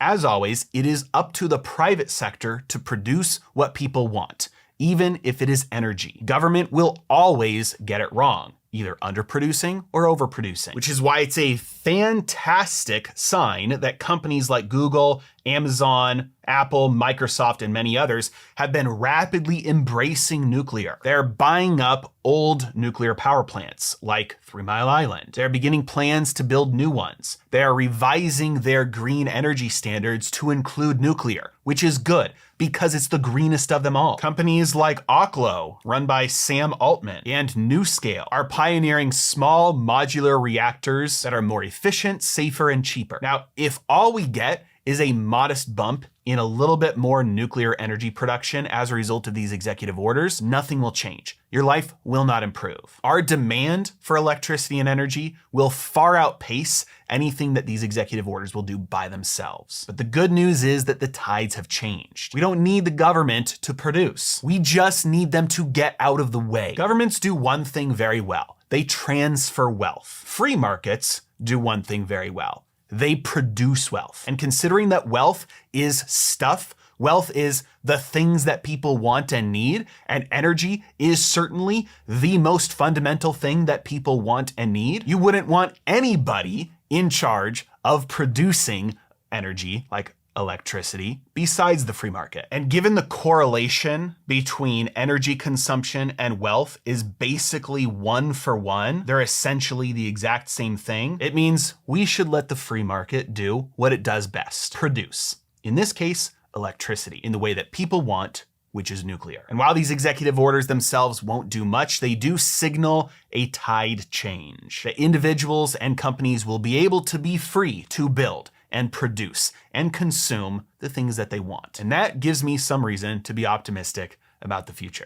As always, it is up to the private sector to produce what people want, even if it is energy. Government will always get it wrong, either underproducing or overproducing, which is why it's a fantastic sign that companies like Google, Amazon, Apple, Microsoft, and many others have been rapidly embracing nuclear. They're buying up old nuclear power plants like 3 Mile Island. They're beginning plans to build new ones. They are revising their green energy standards to include nuclear, which is good because it's the greenest of them all. Companies like Oklo, run by Sam Altman, and NuScale are pioneering small modular reactors that are more efficient, safer, and cheaper. Now, if all we get is a modest bump in a little bit more nuclear energy production as a result of these executive orders, nothing will change. Your life will not improve. Our demand for electricity and energy will far outpace anything that these executive orders will do by themselves. But the good news is that the tides have changed. We don't need the government to produce. We just need them to get out of the way. Governments do one thing very well. They transfer wealth. Free markets do one thing very well. They produce wealth. And considering that wealth is stuff, wealth is the things that people want and need, and energy is certainly the most fundamental thing that people want and need, you wouldn't want anybody in charge of producing energy, like electricity, besides the free market. And given the correlation between energy consumption and wealth is basically 1 for 1, they're essentially the exact same thing, it means we should let the free market do what it does best: produce. In this case, electricity, in the way that people want, which is nuclear. And while these executive orders themselves won't do much, they do signal a tide change. That individuals and companies will be able to be free to build and produce and consume the things that they want. And that gives me some reason to be optimistic about the future.